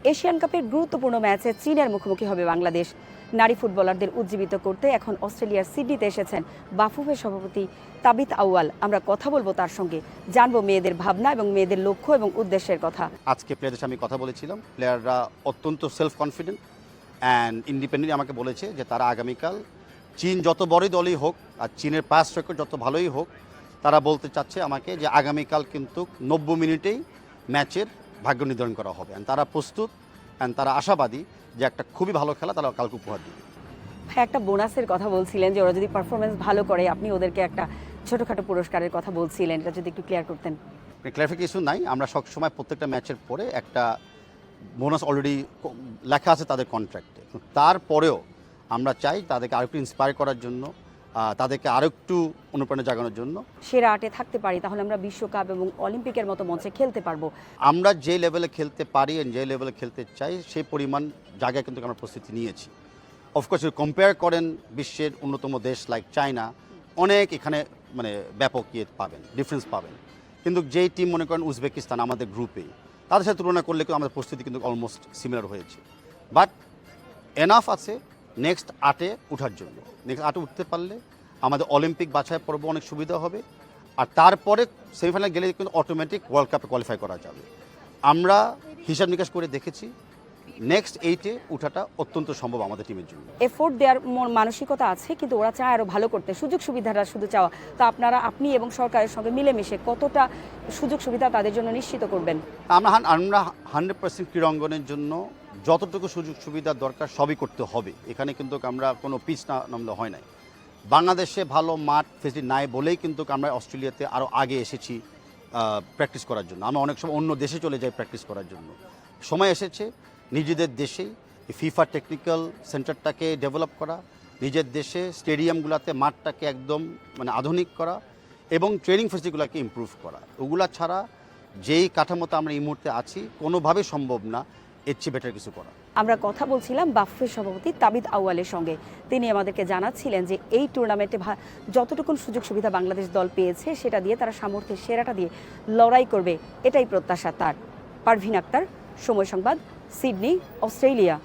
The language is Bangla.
এশিয়ান কাপের গুরুত্বপূর্ণ ম্যাচে চীনের মুখোমুখি হবে বাংলাদেশ। নারী ফুটবলারদের উজ্জীবিত করতে এখন অস্ট্রেলিয়ার সিডনিতে এসেছেন বাফুফের সভাপতি তাবিথ আউয়াল। আমরা কথা বলবো তার সঙ্গে, জানবো মেয়েদের ভাবনা এবং মেয়েদের লক্ষ্য এবং উদ্দেশ্যের কথা। আজকে প্লেয়ারদের আমি কথা বলেছিলাম, প্লেয়াররা অত্যন্ত সেলফ কনফিডেন্ট অ্যান্ড ইন্ডিপেন্ডেন্ট আমাকে বলেছে যে তারা আগামীকাল চীন যত বড়ই দলই হোক আর চীনের পাস্ট রেকর্ড যত ভালোই হোক, তারা বলতে চাচ্ছে আমাকে যে আগামীকাল কিন্তু 90 মিনিটেই ম্যাচের ভাগ্য নির্ধারণ করা হবে। তারা প্রস্তুত অ্যান্ড তারা আশাবাদী যে একটা খুবই ভালো খেলা তারা কালকে উপহার দিবে। ভাই, একটা বোনাসের কথা বলছিলেন যে ওরা যদি পারফরমেন্স ভালো করে আপনি ওদেরকে একটা ছোটোখাটো পুরস্কারের কথা বলছিলেন, এটা যদি একটু ক্লিয়ার করতেন। ক্লারিফিকেশন নাই, আমরা সবসময় প্রত্যেকটা ম্যাচের পরে একটা বোনাস অলরেডি লেখা আছে তাদের কন্ট্রাক্টে। তারপরেও আমরা চাই তাদেরকে আরেকটু ইন্সপায়ার করার জন্য, তাদেরকে আরেকটু অনুপ্রেরণা জাগানোর জন্য। সেরা আটে থাকতে পারি তাহলে আমরা বিশ্বকাপ এবং অলিম্পিকের মতো মঞ্চে খেলতে পারবো। আমরা যে লেভেলে খেলতে পারি যে লেভেলে খেলতে চাই সেই পরিমাণ জায়গায় কিন্তু আমরা প্রস্তুতি নিয়েছি। অফকোর্স কম্পেয়ার করেন বিশ্বের অন্যতম দেশ লাইক চায়না, অনেক এখানে মানে ব্যাপক পাবেন, ডিফারেন্স পাবেন। কিন্তু যেই টিম মনে করেন উজবেকিস্তান আমাদের গ্রুপে, তাদের সাথে তুলনা করলে কিন্তু আমাদের প্রস্তুতি কিন্তু অলমোস্ট সিমিলার হয়েছে। বাট এনাফ আছে নেক্সট 8-এ ওঠার জন্য। নেক্সট 8-এ উঠতে পারলে আমাদের অলিম্পিক বাছাই পর্ব অনেক সুবিধা হবে, আর তারপরে সেমিফাইনাল গেলে কিন্তু অটোমেটিক ওয়ার্ল্ড কাপে কোয়ালিফাই করা যাবে। আমরা হিসাব নিকাশ করে দেখেছি নেক্সট 8-এ ওঠাটা অত্যন্ত সম্ভব আমাদের টিমের জন্য। এফোর্ট দেওয়ার মানসিকতা আছে, কিন্তু ওরা চায় আরও ভালো করতে, সুযোগ সুবিধাটা শুধু চাওয়া। তো আপনি এবং সরকারের সঙ্গে মিলেমিশে কতটা সুযোগ সুবিধা তাদের জন্য নিশ্চিত করবেন? আমরা 100% ক্রীড়াঙ্গনের জন্য যতটুকু সুযোগ সুবিধা দরকার সবই করতে হবে। এখানে কিন্তু আমরা কোনো পিচ নামলে হয় নাই। বাংলাদেশে ভালো মাঠ ফেসিলিটি নাই বলেই কিন্তু আমরা অস্ট্রেলিয়াতে আরও আগে এসেছি প্র্যাকটিস করার জন্য। আমরা অনেক সময় অন্য দেশে চলে যাই প্র্যাকটিস করার জন্য। সময় এসেছে নিজেদের দেশেই ফিফা টেকনিক্যাল সেন্টারটাকে ডেভেলপ করা, নিজের দেশে স্টেডিয়ামগুলোতে মাঠটাকে একদম মানে আধুনিক করা এবং ট্রেনিং ফেসিলিটিগুলোকে ইমপ্রুভ করা। ওগুলা ছাড়া যেই কাঠামোতে আমরা এই মুহূর্তে আছি কোনোভাবেই সম্ভব না এর চেয়ে বেটার কিছু করা। আমরা কথা বলছিলাম বাফুফের সভাপতি তাবিথ আউয়ালের সঙ্গে। তিনি আমাদেরকে জানাচ্ছিলেন যে এই টুর্নামেন্টে যতটুকুন সুযোগ সুবিধা বাংলাদেশ দল পেয়েছে সেটা দিয়ে তারা সামর্থ্যের সেরাটা দিয়ে লড়াই করবে, এটাই প্রত্যাশা তার। পারভিন আক্তার, সময় সংবাদ, সিডনি, অস্ট্রেলিয়া।